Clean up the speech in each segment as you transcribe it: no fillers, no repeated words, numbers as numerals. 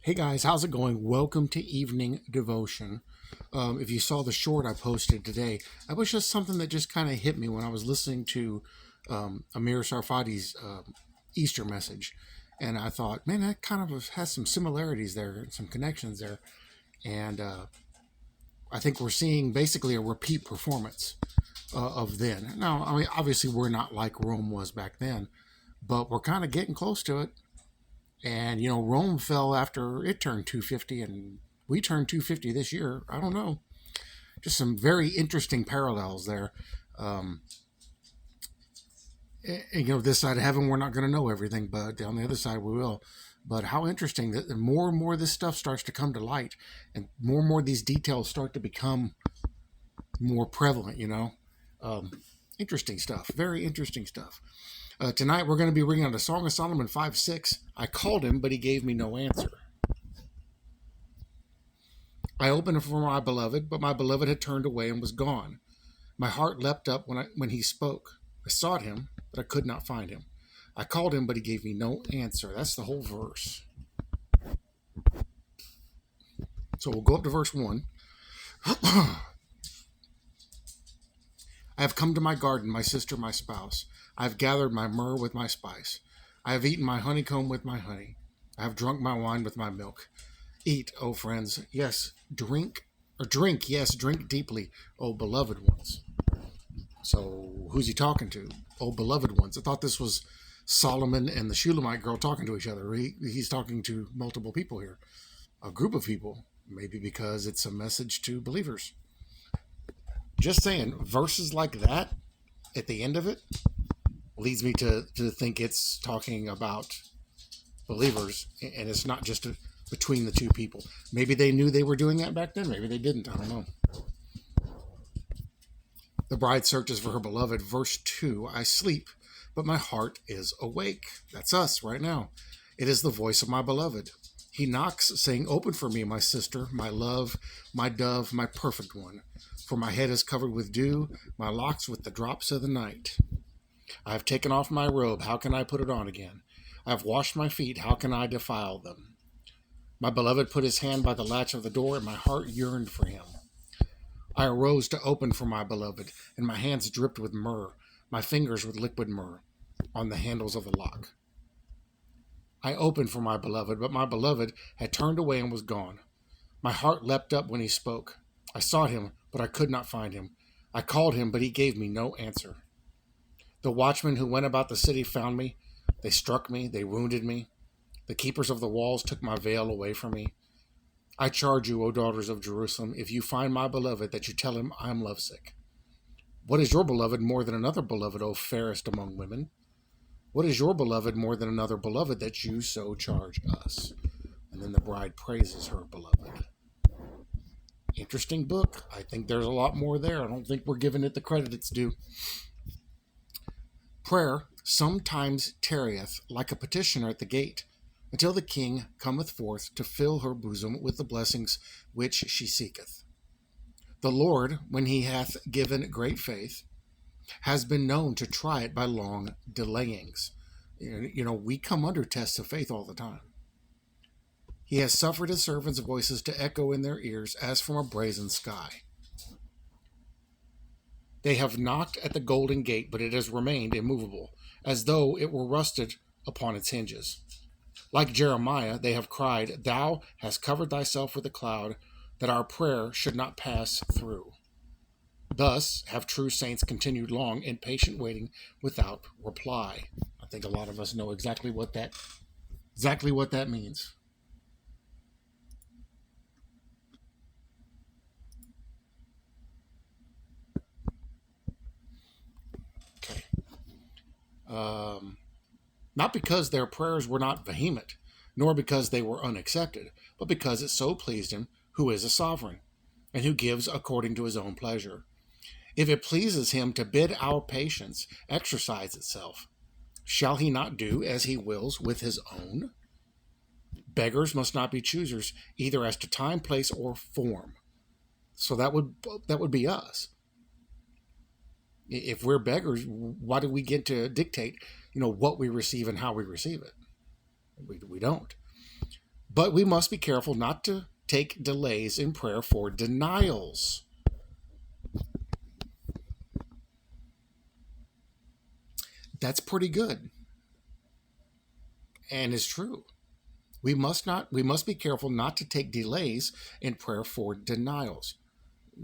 Hey guys, how's it going? Welcome to Evening Devotion. If you saw the short I posted today, that was just something that just kind of hit me when I was listening to Amir Sarfati's Easter message. And I thought, man, that kind of has some similarities there, some connections there. And I think we're seeing basically a repeat performance of then. Now, I mean, obviously, we're not like Rome was back then, but we're kind of getting close to it. And, Rome fell after it turned 250, and we turned 250 this year. I don't know. Just some very interesting parallels there. This side of heaven, we're not going to know everything, but on the other side, we will. But how interesting that more and more this stuff starts to come to light, and more these details start to become more prevalent, Interesting stuff. Very interesting stuff. Tonight we're going to be reading out of Song of Solomon 5:6. I called him, but he gave me no answer. I opened for my beloved, but my beloved had turned away and was gone. My heart leapt up when he spoke. I sought him, but I could not find him. I called him, but he gave me no answer. That's the whole verse. So we'll go up to verse 1. I have come to my garden, my sister, my spouse. I have gathered my myrrh with my spice. I have eaten my honeycomb with my honey. I have drunk my wine with my milk. Eat, O friends, yes, drink, yes, drink deeply, O beloved ones. So who's he talking to? O beloved ones. I thought this was Solomon and the Shulamite girl talking to each other. He's talking to multiple people here, a group of people, maybe because it's a message to believers. Just saying, verses like that at the end of it leads me to think it's talking about believers, and it's not just between the two people. Maybe they knew they were doing that back then. Maybe they didn't. I don't know. The bride searches for her beloved. Verse 2, I sleep, but my heart is awake. That's us right now. It is the voice of my beloved. He knocks, saying, open for me, my sister, my love, my dove, my perfect one. For my head is covered with dew, my locks with the drops of the night. I have taken off my robe, how can I put it on again? I have washed my feet, how can I defile them? My beloved put his hand by the latch of the door, and my heart yearned for him. I arose to open for my beloved, and my hands dripped with myrrh, my fingers with liquid myrrh, on the handles of the lock. I opened for my beloved, but my beloved had turned away and was gone. My heart leapt up when he spoke. I sought him, but I could not find him. I called him, but he gave me no answer. The watchmen who went about the city found me. They struck me, they wounded me. The keepers of the walls took my veil away from me. I charge you, O daughters of Jerusalem, if you find my beloved, that you tell him I am lovesick. What is your beloved more than another beloved, O fairest among women? What is your beloved more than another beloved, that you so charge us? And then the bride praises her beloved. Interesting book. I think there's a lot more there. I don't think we're giving it the credit it's due. Prayer sometimes tarrieth like a petitioner at the gate, until the king cometh forth to fill her bosom with the blessings which she seeketh. The Lord, when he hath given great faith, has been known to try it by long delayings. We come under tests of faith all the time. He has suffered his servants' voices to echo in their ears as from a brazen sky. They have knocked at the golden gate, but it has remained immovable, as though it were rusted upon its hinges. Like Jeremiah, they have cried, thou hast covered thyself with a cloud, that our prayer should not pass through. Thus have true saints continued long in patient waiting without reply. I think a lot of us know exactly what that means. Okay. Not because their prayers were not vehement, nor because they were unaccepted, but because it so pleased him who is a sovereign, and who gives according to his own pleasure. If it pleases him to bid our patience exercise itself, shall he not do as he wills with his own? Beggars must not be choosers, either as to time, place, or form. So that would be us. If we're beggars, why do we get to dictate, what we receive and how we receive it? We don't. But we must be careful not to take delays in prayer for denials. That's pretty good and is true. We must be careful not to take delays in prayer for denials.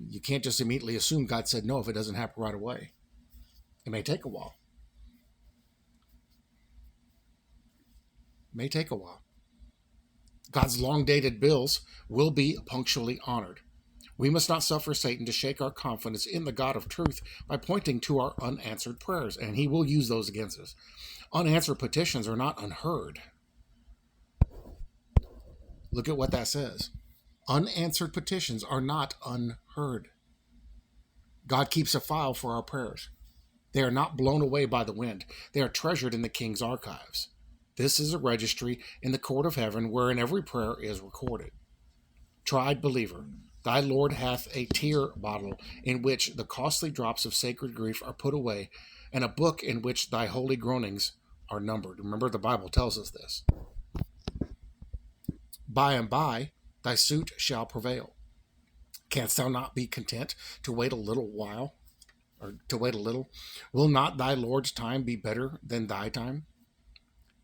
You can't just immediately assume God said no if it doesn't happen right away. It may take a while. It may take a while. God's long-dated bills will be punctually honored. We must not suffer Satan to shake our confidence in the God of truth by pointing to our unanswered prayers, and he will use those against us. Unanswered petitions are not unheard. Look at what that says. Unanswered petitions are not unheard. God keeps a file for our prayers. They are not blown away by the wind. They are treasured in the king's archives. This is a registry in the court of heaven wherein every prayer is recorded. Tried believer, thy Lord hath a tear bottle in which the costly drops of sacred grief are put away, and a book in which thy holy groanings are numbered. Remember, the Bible tells us this. By and by, thy suit shall prevail. Canst thou not be content to wait a little while, or to wait a little? Will not thy Lord's time be better than thy time?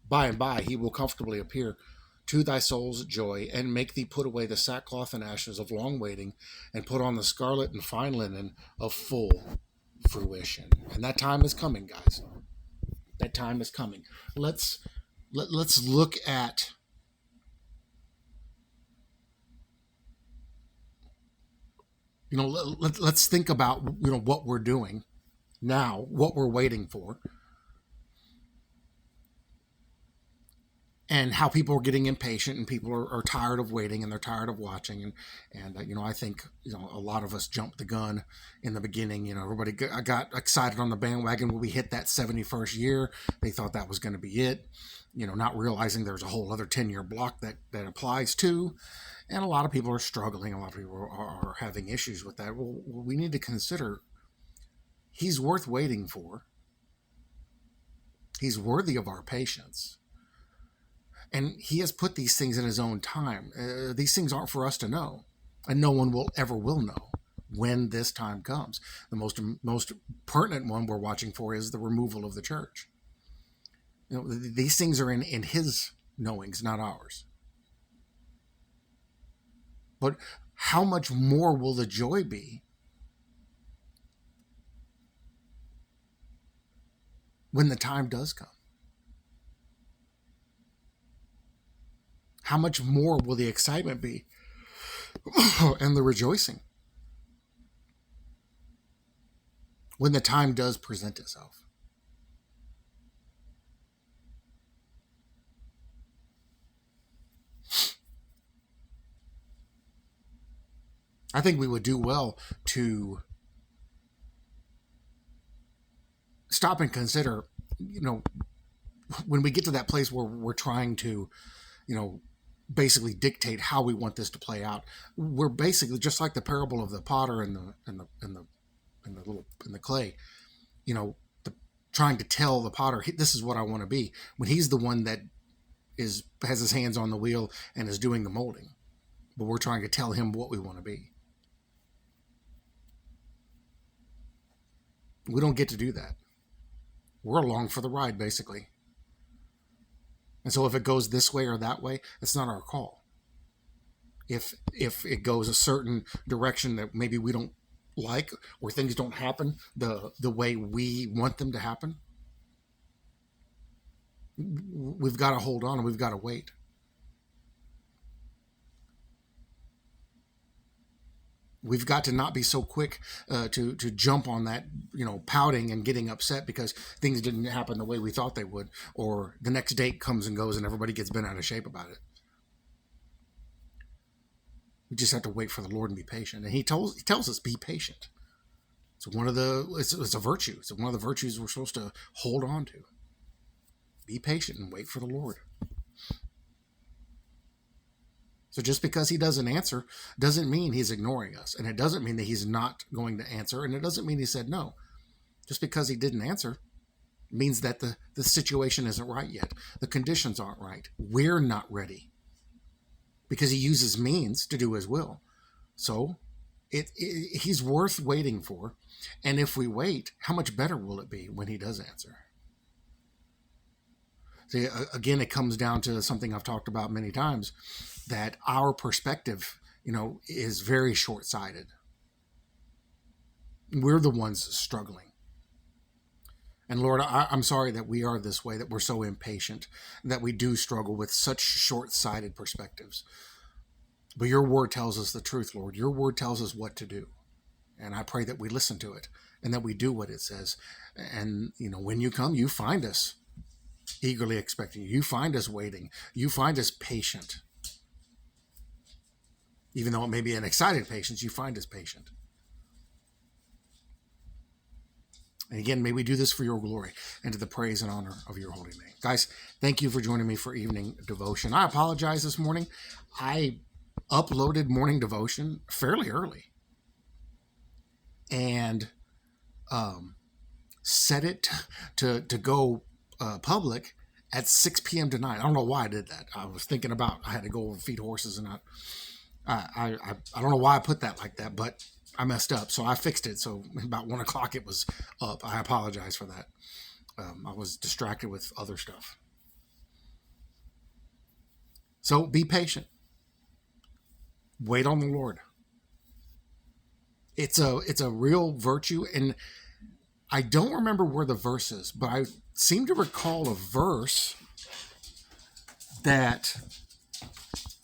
By and by he will comfortably appear to thy soul's joy, and make thee put away the sackcloth and ashes of long waiting, and put on the scarlet and fine linen of full fruition. And that time is coming, guys. That time is coming. Let's look at let's think about what we're doing now, what we're waiting for, and how people are getting impatient, and people are tired of waiting, and they're tired of watching, and I think a lot of us jumped the gun in the beginning. Everybody got excited on the bandwagon when we hit that 71st year. They thought that was going to be it, not realizing there's a whole other 10-year block that applies to. And a lot of people are struggling. A lot of people are having issues with that. Well, we need to consider he's worth waiting for. He's worthy of our patience. And he has put these things in his own time. These things aren't for us to know. And no one will know when this time comes. The most pertinent one we're watching for is the removal of the church. These things are in his knowings, not ours. But how much more will the joy be when the time does come? How much more will the excitement be and the rejoicing when the time does present itself? I think we would do well to stop and consider, when we get to that place where we're trying to, basically dictate how we want this to play out. We're basically just like the parable of the potter and the clay, trying to tell the potter, this is what I want to be, when he's the one that has his hands on the wheel and is doing the molding. But we're trying to tell him what we want to be. We don't get to do that. We're along for the ride, basically. And so if it goes this way or that way, it's not our call. If it goes a certain direction that maybe we don't like, or things don't happen the way we want them to happen, we've got to hold on and we've got to wait. We've got to not be so quick to jump on that, pouting and getting upset because things didn't happen the way we thought they would, or the next date comes and goes and everybody gets bent out of shape about it. We just have to wait for the Lord and be patient. And he tells us, be patient. It's it's a virtue. It's one of the virtues we're supposed to hold on to. Be patient and wait for the Lord. So just because he doesn't answer doesn't mean he's ignoring us. And it doesn't mean that he's not going to answer. And it doesn't mean he said no. Just because he didn't answer means that the situation isn't right yet. The conditions aren't right. We're not ready. because he uses means to do his will. So he's worth waiting for. And if we wait, how much better will it be when he does answer? See, again, it comes down to something I've talked about many times, that our perspective, is very short-sighted. We're the ones struggling. And Lord, I'm sorry that we are this way, that we're so impatient, that we do struggle with such short-sighted perspectives. But your word tells us the truth, Lord. Your word tells us what to do. And I pray that we listen to it and that we do what it says. And, when you come, you find us eagerly expecting you. You find us waiting. You find us patient. Even though it may be an excited patience, you find us patient. And again, may we do this for your glory and to the praise and honor of your holy name. Guys, thank you for joining me for evening devotion. I apologize this morning. I uploaded morning devotion fairly early and set it to go public at 6 p.m. tonight. I don't know why I did that. I was thinking about I had to go feed horses, and I don't know why I put that like that, but I messed up, so I fixed it. So about 1 o'clock it was up. I apologize for that. I was distracted with other stuff. So be patient. Wait on the Lord. It's a real virtue, and I don't remember where the verse is, but I seem to recall a verse that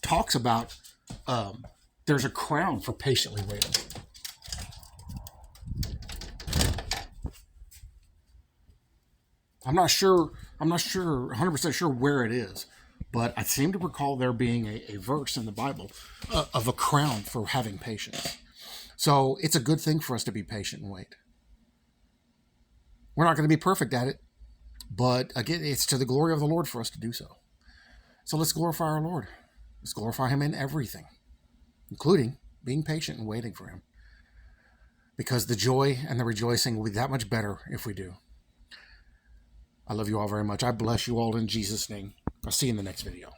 talks about there's a crown for patiently waiting. I'm not 100% sure where it is, but I seem to recall there being a verse in the Bible of a crown for having patience. So it's a good thing for us to be patient and wait. We're not going to be perfect at it, but again, it's to the glory of the Lord for us to do so. So let's glorify our Lord. Let's glorify him in everything, including being patient and waiting for him, because the joy and the rejoicing will be that much better if we do. I love you all very much. I bless you all in Jesus' name. I'll see you in the next video.